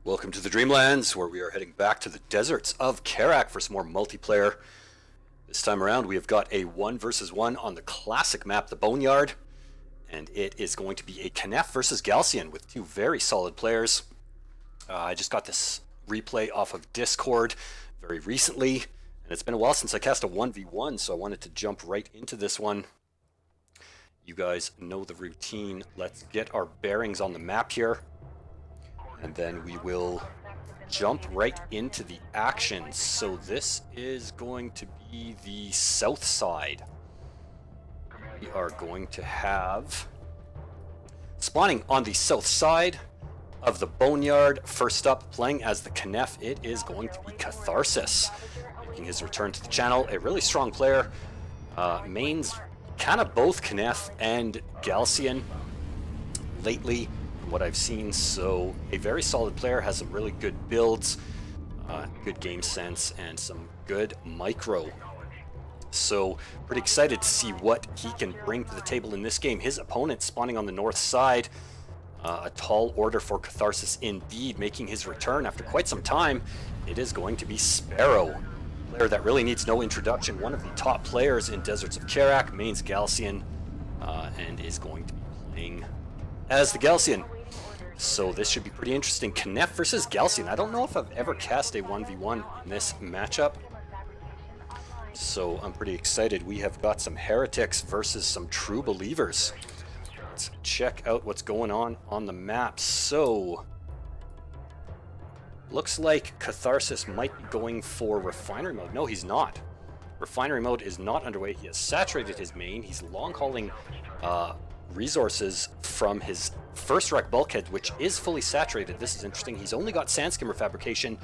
Welcome to the Dreamlands, where we are heading back to the deserts of Kharak for some more multiplayer. This time around, we have got a 1 versus 1 on the classic map, the Boneyard, and it is going to be a Khaaneph versus Gaalsien with two very solid players. I just got this replay off of Discord very recently, and it's been a while since I cast a 1v1, so I wanted to jump right into this one. You guys know the routine. Let's get our bearings on the map here. And then we will jump right into the action. So this is going to be the south side. We are going to have, spawning on the south side of the Boneyard, first up, playing as the Khaaneph, it is going to be Catharsis, making his return to the channel. A really strong player, mains kind of both Khaaneph and Gaalsien lately, what I've seen, so a very solid player, has some really good builds, good game sense, and some good micro. So pretty excited to see what he can bring to the table in this game. His opponent spawning on the north side, a tall order for Catharsis indeed, making his return after quite some time. It is going to be Sparrow, a player that really needs no introduction, one of the top players in Deserts of Kharak, mains Gaalsien, and is going to be playing as the Gaalsien. So this should be pretty interesting. Khaaneph versus Gaalsien. I don't know if I've ever cast a 1v1 in this matchup, so I'm pretty excited. We have got some heretics versus some true believers. Let's check out what's going on the map. So looks like Catharsis might be going for refinery mode. No, he's not. Refinery mode is not underway. He has saturated his main. He's long hauling resources from his first wreck bulkhead, which is fully saturated. This is interesting. He's only got sand skimmer fabrication.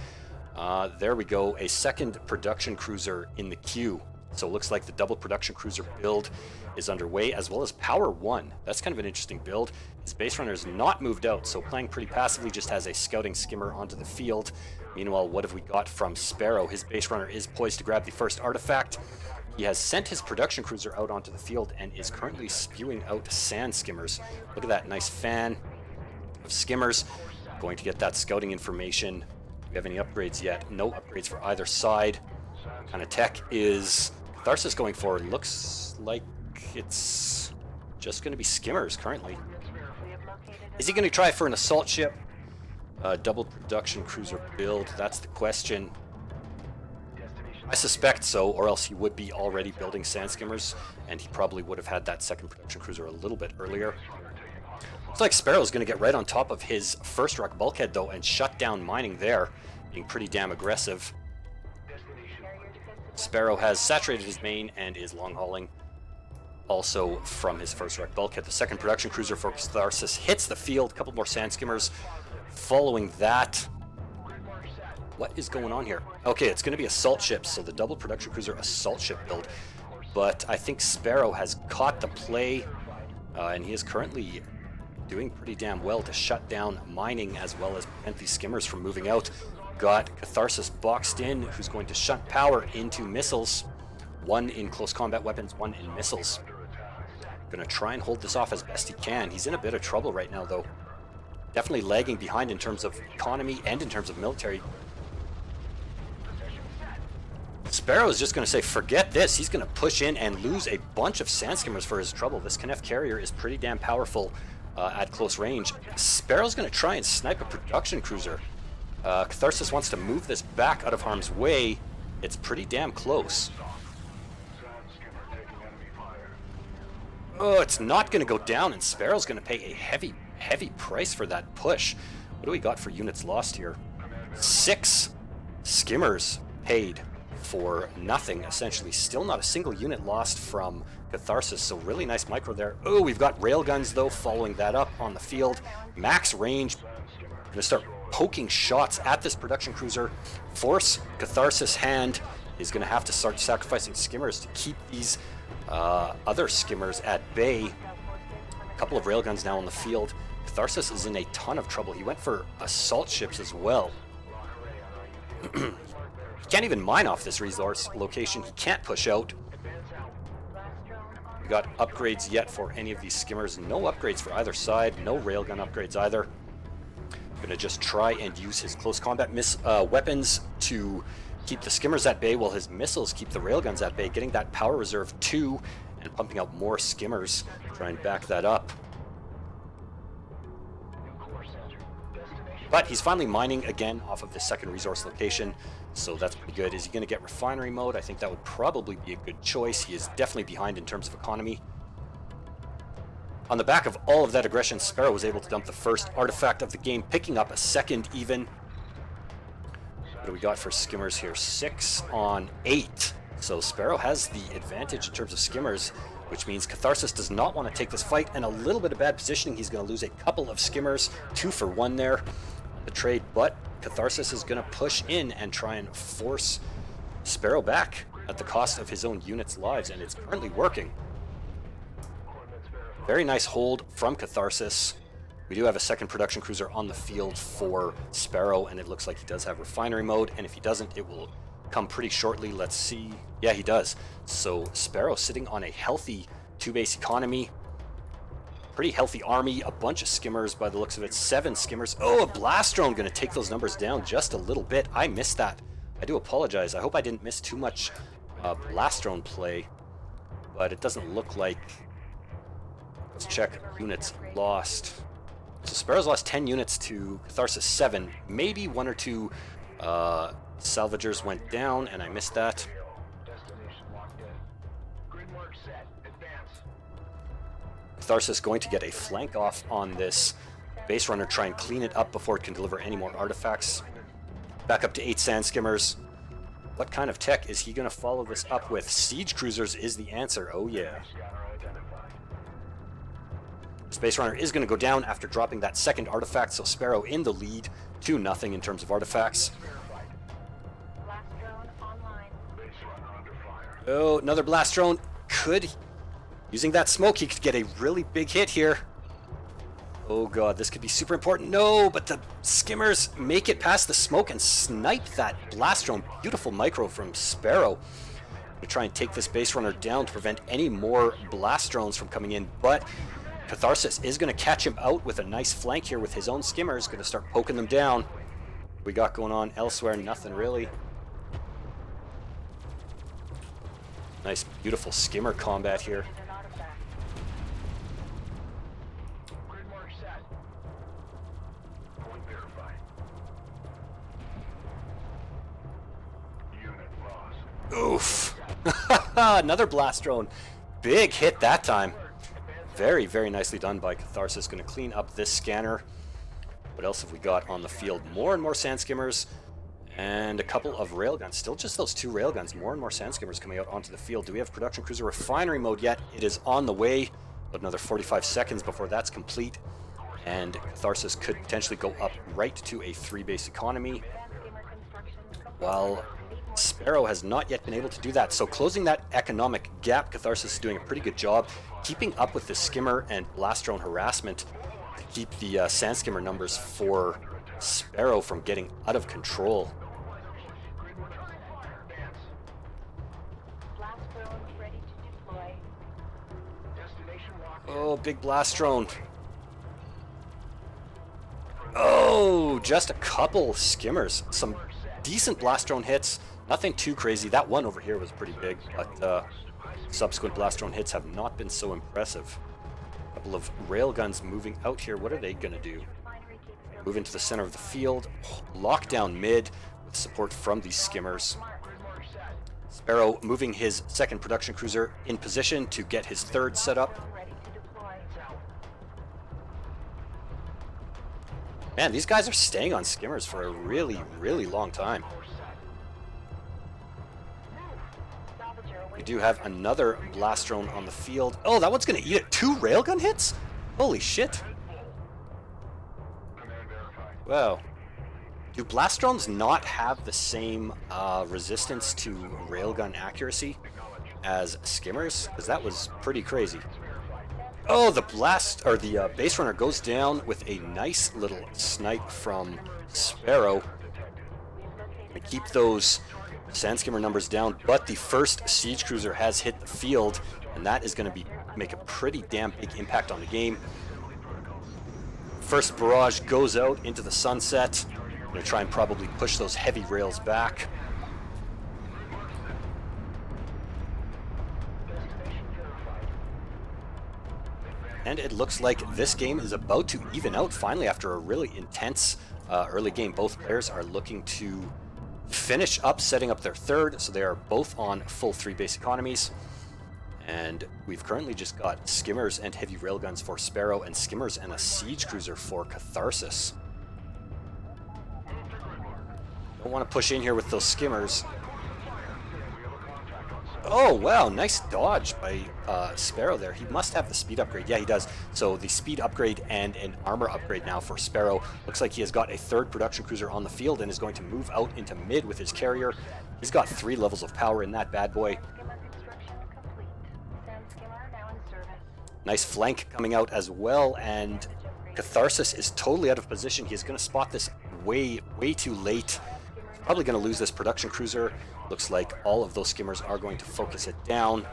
There we go, a second production cruiser in the queue. So it looks like the double production cruiser build is underway, as well as power 1. That's kind of an interesting build. His base runner is not moved out, so playing pretty passively, just has a scouting skimmer onto the field. Meanwhile, what have we got from Sparrow? His base runner is poised to grab the first artifact. He has sent his production cruiser out onto the field and is currently spewing out sand skimmers. Look at that nice fan of skimmers. Going to get that scouting information. Do we have any upgrades yet? No upgrades for either side. What kind of tech is Catharsis going for? Looks like it's just going to be skimmers currently. Is he going to try for an assault ship? Double production cruiser build, that's the question. I suspect so, or else he would be already building sand skimmers, and he probably would have had that second production cruiser a little bit earlier. Looks like Sparrow's going to get right on top of his first wreck bulkhead, though, and shut down mining there, being pretty damn aggressive. Sparrow has saturated his main and is long hauling also from his first wreck bulkhead. The second production cruiser for Catharsis hits the field, a couple more sand skimmers following that. What is going on here? Okay, it's going to be assault ships, so the double production cruiser assault ship build. But I think Sparrow has caught the play, and he is currently doing pretty damn well to shut down mining as well as prevent these skimmers from moving out. Got Catharsis boxed in, who's going to shunt power into missiles. One in close combat weapons, one in missiles. Going to try and hold this off as best he can. He's in a bit of trouble right now, though. Definitely lagging behind in terms of economy and in terms of military. Sparrow is just going to say, forget this. He's going to push in and lose a bunch of sand skimmers for his trouble. This Khaaneph carrier is pretty damn powerful at close range. Sparrow's going to try and snipe a production cruiser. Catharsis wants to move this back out of harm's way. It's pretty damn close. Oh, it's not going to go down, and Sparrow's going to pay a heavy price for that push. What do we got for units lost here? 6 skimmers paid for nothing, essentially. Still not a single unit lost from Catharsis, so really nice micro there. Oh, we've got railguns, though, following that up on the field. Max range. Going to start poking shots at this production cruiser. Force Catharsis' hand. Is going to have to start sacrificing skimmers to keep these other skimmers at bay. A couple of railguns now on the field. Catharsis is in a ton of trouble. He went for assault ships as well. He can't even mine off this resource location. He can't push out. We got upgrades yet for any of these skimmers. No upgrades for either side. No railgun upgrades either. Gonna just try and use his close combat weapons to keep the skimmers at bay while his missiles keep the railguns at bay, getting that power reserve 2 and pumping out more skimmers. Try and back that up. But he's finally mining again off of the second resource location, so that's pretty good. Is he going to get refinery mode? I think that would probably be a good choice. He is definitely behind in terms of economy. On the back of all of that aggression, Sparrow was able to dump the first artifact of the game, picking up a second even. What do we got for skimmers here? 6 on 8. So Sparrow has the advantage in terms of skimmers, which means Catharsis does not want to take this fight, and a little bit of bad positioning. He's going to lose a couple of skimmers, 2 for 1 there on the trade, but Catharsis is going to push in and try and force Sparrow back at the cost of his own unit's lives, and it's currently working. Very nice hold from Catharsis. We do have a second production cruiser on the field for Sparrow, and it looks like he does have refinery mode, and if he doesn't, it will come pretty shortly. Let's see. Yeah, he does. So Sparrow sitting on a healthy 2-base economy. Pretty healthy army, a bunch of skimmers by the looks of it. 7 skimmers. Oh, a blast drone going to take those numbers down just a little bit. I missed that. I do apologize. I hope I didn't miss too much blast drone play, but it doesn't look like... Let's check units lost. So Sparrow's lost 10 units to Catharsis 7. Maybe 1 or 2 salvagers went down, and I missed that. Catharsis going to get a flank off on this base runner, try and clean it up before it can deliver any more artifacts. Back up to 8 sand skimmers. What kind of tech is he going to follow this up with? Siege cruisers is the answer. Oh yeah. Space Runner is going to go down after dropping that second artifact, so Sparrow in the lead, 2-0 in terms of artifacts. Oh, another blast drone. Using that smoke, he could get a really big hit here. Oh god, this could be super important. No, but the skimmers make it past the smoke and snipe that blast drone. Beautiful micro from Sparrow. To try and take this base runner down to prevent any more blast drones from coming in, but Catharsis is going to catch him out with a nice flank here with his own skimmers. Going to start poking them down. What we got going on elsewhere? Nothing really. Nice, beautiful skimmer combat here. Oof. Another blast drone. Big hit that time. Very, very nicely done by Catharsis. Going to clean up this scanner. What else have we got on the field? More and more sand skimmers and a couple of railguns. Still just those 2 railguns. More and more sand skimmers coming out onto the field. Do we have production cruiser refinery mode yet? It is on the way. But another 45 seconds before that's complete. And Catharsis could potentially go up right to a 3-base economy, while Sparrow has not yet been able to do that. So closing that economic gap, Catharsis is doing a pretty good job keeping up with the skimmer and blast drone harassment to keep the sand skimmer numbers for Sparrow from getting out of control. Oh, big blast drone. Oh, just a couple skimmers. Some decent blast drone hits. Nothing too crazy. That one over here was pretty big, but subsequent blast drone hits have not been so impressive. A couple of railguns moving out here. What are they going to do? Move into the center of the field. Lock down mid with support from these skimmers. Sparrow moving his second production cruiser in position to get his third set up. Man, these guys are staying on skimmers for a really, really long time. We do have another blast drone on the field. Oh, that one's going to eat it. 2 railgun hits? Holy shit. Wow. Do blast drones not have the same resistance to railgun accuracy as skimmers? Because that was pretty crazy. Oh, the base runner goes down with a nice little snipe from Sparrow. To keep those sand skimmer numbers down, but the first siege cruiser has hit the field, and that is going to make a pretty damn big impact on the game. First barrage goes out into the sunset. Gonna try and probably push those heavy rails back. And it looks like this game is about to even out finally after a really intense early game. Both players are looking to finish up setting up their third, so they are both on full 3 base economies. And we've currently just got skimmers and heavy railguns for Sparrow, and skimmers and a siege cruiser for Catharsis. Don't want to push in here with those skimmers. Oh, wow, nice dodge by Sparrow there. He must have the speed upgrade. Yeah, he does. So the speed upgrade and an armor upgrade now for Sparrow. Looks like he has got a 3rd production cruiser on the field and is going to move out into mid with his carrier. He's got 3 levels of power in that bad boy. Nice flank coming out as well, and Catharsis is totally out of position. He's going to spot this way too late. He's probably going to lose this production cruiser. Looks like all of those skimmers are going to focus it down.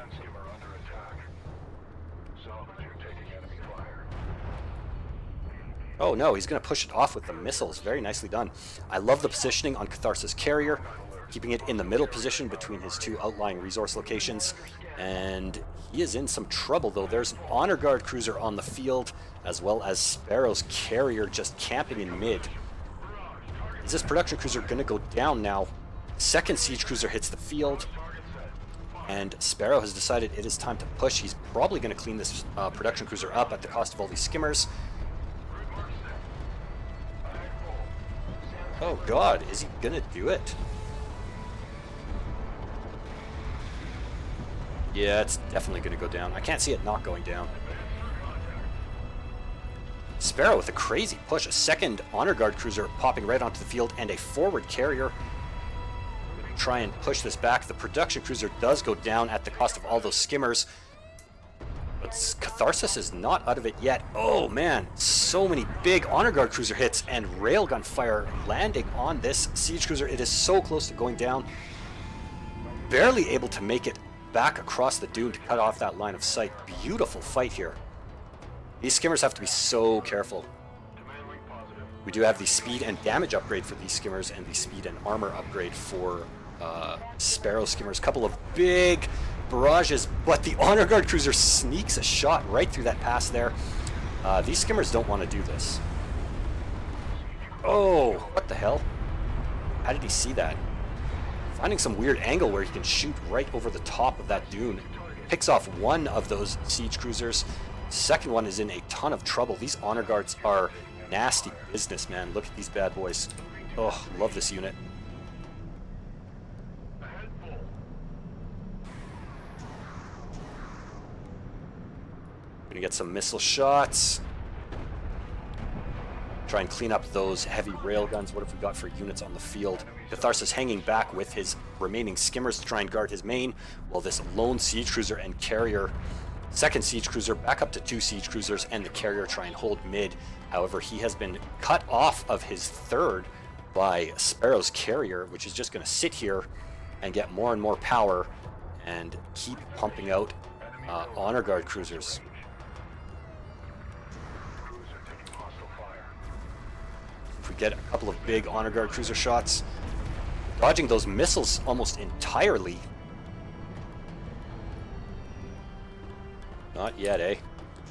Oh no, he's going to push it off with the missiles. Very nicely done. I love the positioning on Catharsis' carrier, keeping it in the middle position between his 2 outlying resource locations. And he is in some trouble, though. There's an Honor Guard cruiser on the field, as well as Sparrow's carrier just camping in mid. Is this production cruiser going to go down now? 2nd siege cruiser hits the field, and Sparrow has decided it is time to push. He's probably going to clean this production cruiser up at the cost of all these skimmers. Oh god, is he going to do it? Yeah, it's definitely going to go down. I can't see it not going down. Sparrow with a crazy push. A 2nd Honor Guard cruiser popping right onto the field and a forward carrier. Try and push this back. The production cruiser does go down at the cost of all those skimmers. But Catharsis is not out of it yet. Oh man, so many big Honor Guard cruiser hits and railgun fire landing on this siege cruiser. It is so close to going down. Barely able to make it back across the dune to cut off that line of sight. Beautiful fight here. These skimmers have to be so careful. We do have the speed and damage upgrade for these skimmers and the speed and armor upgrade for Sparrow skimmers. Couple of big barrages, but the Honor Guard cruiser sneaks a shot right through that pass there. These skimmers don't want to do this. Oh, what the hell? How did he see that? Finding some weird angle where he can shoot right over the top of that dune. Picks off one of those siege cruisers. Second one is in a ton of trouble. These Honor Guards are nasty business, man. Look at these bad boys. Oh, love this unit. Gonna get some missile shots. Try and clean up those heavy railguns. What have we got for units on the field? Catharsis hanging back with his remaining skimmers to try and guard his main, while this lone siege cruiser and carrier, 2nd siege cruiser back up to 2 siege cruisers, and the carrier try and hold mid. However, he has been cut off of his 3rd by Sparrow's carrier, which is just going to sit here and get more and more power and keep pumping out Honor Guard cruisers. If we get a couple of big Honor Guard cruiser shots, dodging those missiles almost entirely. Not yet, eh?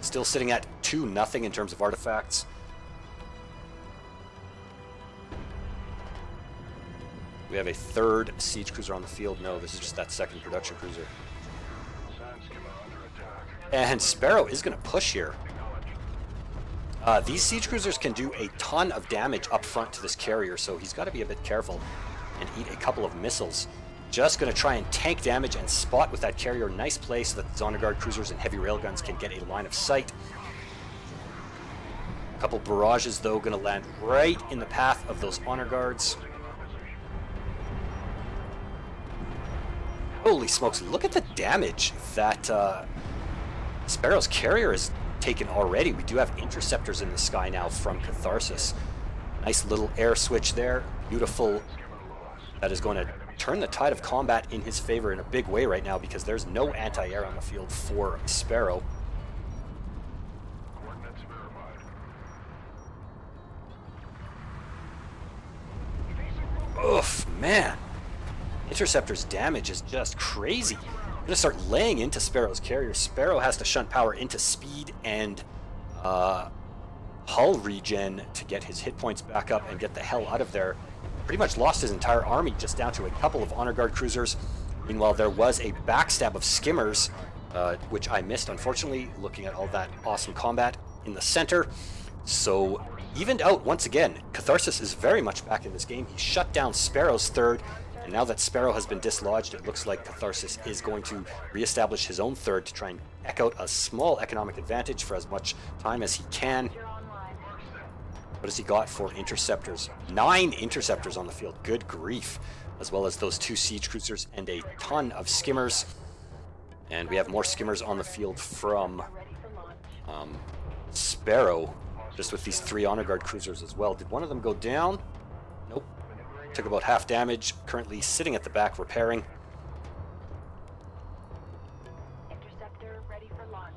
Still sitting at 2-0 in terms of artifacts. We have a 3rd siege cruiser on the field. No, this is just that 2nd production cruiser. And Sparrow is going to push here. These siege cruisers can do a ton of damage up front to this carrier, so he's got to be a bit careful and eat a couple of missiles. Just going to try and tank damage and spot with that carrier. Nice play so that the Honor Guard cruisers and heavy railguns can get a line of sight. A couple barrages, though, going to land right in the path of those Honor Guards. Holy smokes, look at the damage that Sparrow's carrier is taken already. We do have interceptors in the sky now from Catharsis. Nice little air switch there. Beautiful. That is going to turn the tide of combat in his favor in a big way right now, because there's no anti-air on the field for Sparrow. Oof, man. Interceptor's damage is just crazy. I'm going to start laying into Sparrow's carrier. Sparrow has to shunt power into speed and hull regen to get his hit points back up and get the hell out of there. Pretty much lost his entire army just down to a couple of honor guard cruisers. Meanwhile, there was a backstab of skimmers, which I missed, unfortunately, looking at all that awesome combat in the center. So, evened out once again. Catharsis is very much back in this game. He shut down Sparrow's third, and now that Sparrow has been dislodged, it looks like Catharsis is going to reestablish his own third to try and eke out a small economic advantage for as much time as he can. What has he got for interceptors? 9 interceptors on the field. Good grief. As well as those 2 siege cruisers and a ton of skimmers. And we have more skimmers on the field from Sparrow, just with these 3 honor guard cruisers as well. Did one of them go down? Nope. Took about half damage. Currently sitting at the back repairing. Interceptor ready for launch.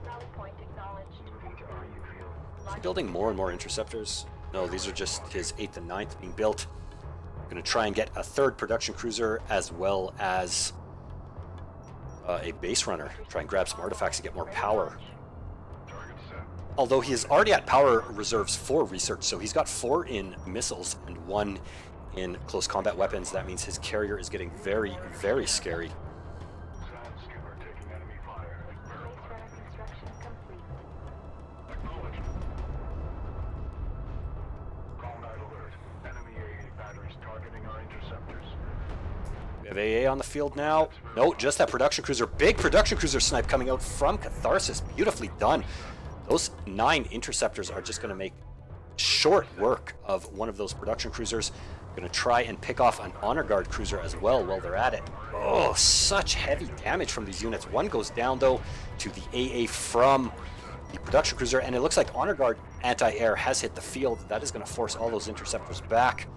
Rally point acknowledged. Is he building more and more interceptors? No, these are just his 8th and 9th being built. Going to try and get a 3rd production cruiser as well as a base runner. Try and grab some artifacts to get more power. Although he is already at power reserves for research, so he's got 4 in missiles and 1 in close combat weapons. That means his carrier is getting very, very scary. We have AA on the field now. No, just that production cruiser. Big production cruiser snipe coming out from Catharsis. Beautifully done. Those 9 interceptors are just going to make short work of one of those production cruisers. Going to try and pick off an honor guard cruiser as well while they're at it. Oh, such heavy damage from these units. One goes down, though, to the AA from the production cruiser, and it looks like honor guard anti-air has hit the field. That is going to force all those interceptors back.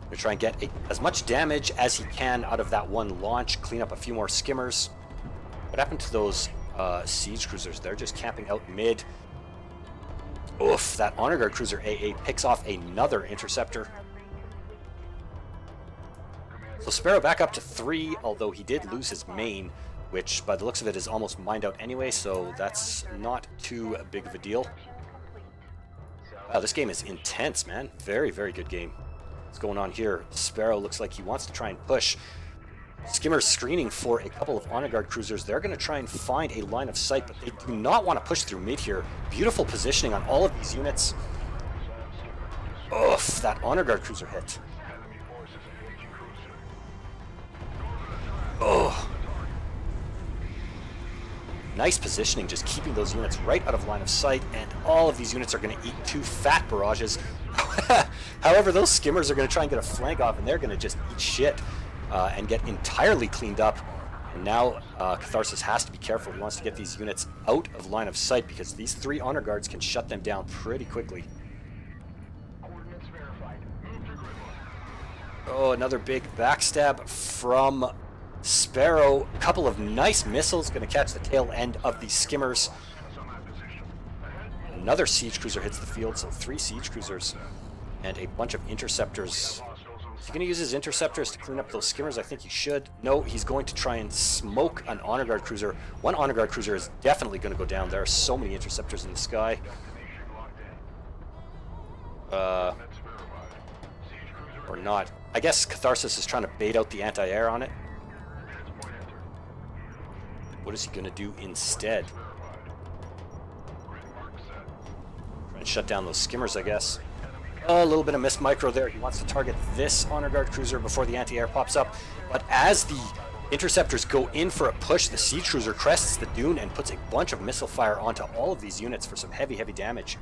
Going to try and get as much damage as he can out of that one launch, clean up a few more skimmers. What happened to those siege cruisers? They're just camping out mid. Oof, that honor guard cruiser AA picks off another interceptor. So Sparrow back up to 3, although he did lose his main, which by the looks of it is almost mined out anyway, so that's not too big of a deal. Wow, this game is intense, man. Very, very good game. What's going on here? Sparrow looks like he wants to try and push. Skimmer's screening for a couple of honor guard cruisers. They're going to try and find a line of sight, but they do not want to push through mid here. Beautiful positioning on all of these units. Oof, that honor guard cruiser hit. Oh. Nice positioning, just keeping those units right out of line of sight, and all of these units are going to eat 2 fat barrages. However, those skimmers are going to try and get a flank off, and they're going to just eat shit and get entirely cleaned up. And now Catharsis has to be careful. He wants to get these units out of line of sight because these 3 honor guards can shut them down pretty quickly. Oh, another big backstab from Sparrow. A couple of nice missiles going to catch the tail end of these skimmers. Another siege cruiser hits the field, so 3 siege cruisers and a bunch of interceptors. Is he going to use his interceptors to clean up those skimmers? I think he should. No, he's going to try and smoke an honor guard cruiser. One honor guard cruiser is definitely going to go down. There are so many interceptors in the sky. Or not. I guess Catharsis is trying to bait out the anti-air on it. What is he going to do instead? Try and shut down those skimmers, I guess. A little bit of missed micro there. He wants to target this honor guard cruiser before the anti-air pops up. But as the interceptors go in for a push, the siege cruiser crests the dune and puts a bunch of missile fire onto all of these units for some heavy, heavy damage.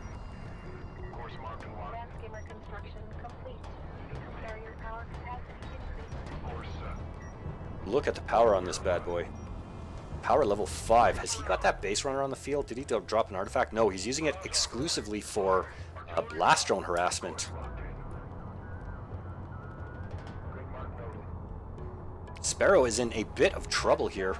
Look at the power on this bad boy. Power level 5. Has he got that base runner on the field? Did he drop an artifact? No, he's using it exclusively for a blast drone harassment. Sparrow is in a bit of trouble here.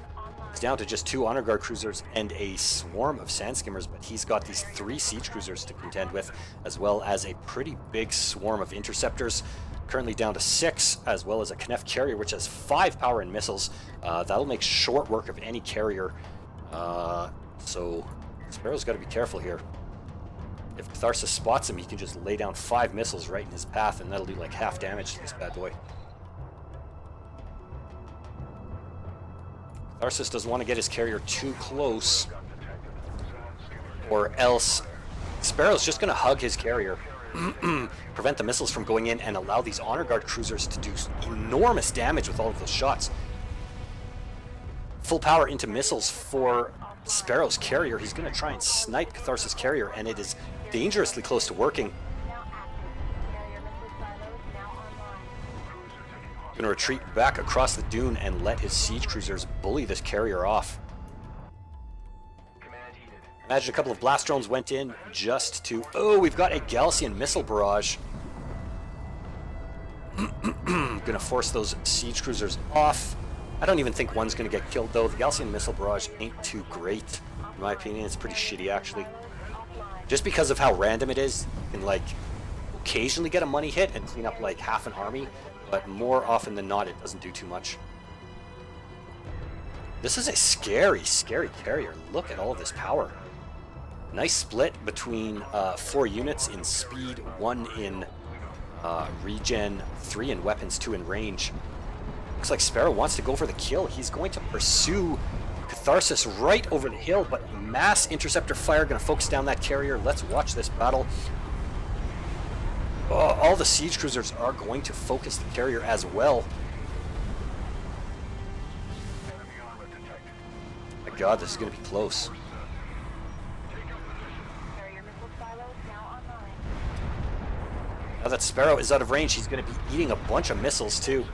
He's down to just 2 honor guard cruisers and a swarm of sand skimmers, but he's got these 3 siege cruisers to contend with, as well as a pretty big swarm of interceptors. Currently down to 6, as well as a Khaaneph carrier, which has 5 power and missiles. That'll make short work of any carrier. So Sparrow's got to be careful here. If Catharsis spots him, he can just lay down 5 missiles right in his path, and that'll do like half damage to this bad boy. Catharsis doesn't want to get his carrier too close, or else Sparrow's just going to hug his carrier, prevent the missiles from going in, and allow these honor guard cruisers to do enormous damage with all of those shots. Full power into missiles for Sparrow's carrier. He's going to try and snipe Catharsis' carrier, and it is dangerously close to working. Going to retreat back across the dune and let his siege cruisers bully this carrier off. Imagine a couple of blast drones went in just to... Oh, we've got a Gaalsien missile barrage. Going to force those siege cruisers off. I don't even think one's going to get killed, though. The Gaalsien missile barrage ain't too great. In my opinion, it's pretty shitty, actually. Just because of how random it is, you can, like, occasionally get a money hit and clean up, like, half an army. But more often than not, it doesn't do too much. This is a scary, scary carrier. Look at all of this power. Nice split between 4 units in speed, 1 in regen, 3 in weapons, 2 in range. Looks like Sparrow wants to go for the kill. He's going to pursue Catharsis right over the hill, but mass interceptor fire going to focus down that carrier. Let's watch this battle. All the siege cruisers are going to focus the carrier as well. My god, this is going to be close. Now that Sparrow is out of range, he's going to be eating a bunch of missiles too.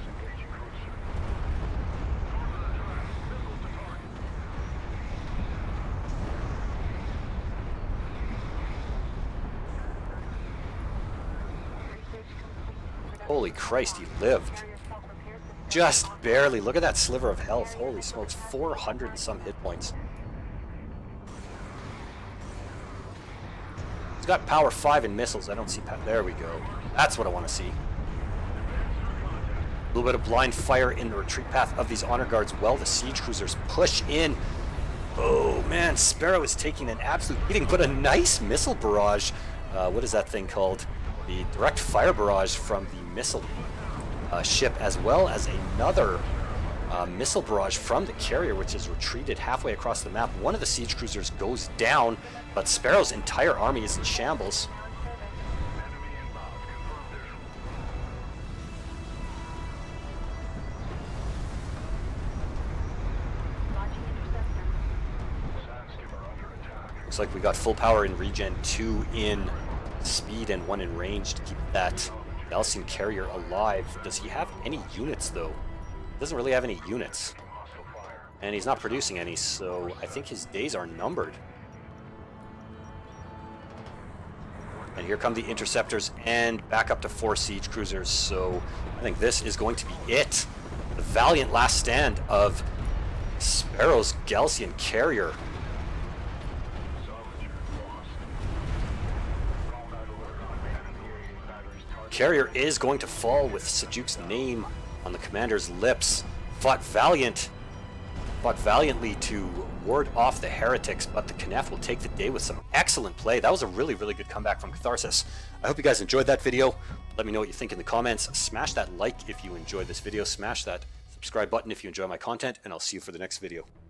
Holy Christ, he lived. Just barely. Look at that sliver of health. Holy smokes, 400 and some hit points. He's got power 5 in missiles. I don't see power. There we go. That's what I want to see. A little bit of blind fire in the retreat path of these honor guards while the siege cruisers push in. Oh man, Sparrow is taking an absolute beating, but a nice missile barrage. What is that thing called? The direct fire barrage from the missile ship, as well as another missile barrage from the carrier, which is retreated halfway across the map. One of the siege cruisers goes down, but Sparrow's entire army is in shambles. Looks like we got full power in regen, 2 in speed and 1 in range to keep that Gaalsien carrier alive. Does he have any units though? He doesn't really have any units. And he's not producing any, so I think his days are numbered. And here come the interceptors and back up to 4 siege cruisers, so I think this is going to be it. The valiant last stand of Sparrow's Gaalsien carrier. Carrier is going to fall with Sajuk's name on the commander's lips. Fought valiantly to ward off the heretics, but the Khaaneph will take the day with some excellent play. That was a really, really good comeback from Catharsis. I hope you guys enjoyed that video. Let me know what you think in the comments. Smash that like if you enjoyed this video. Smash that subscribe button if you enjoy my content, and I'll see you for the next video.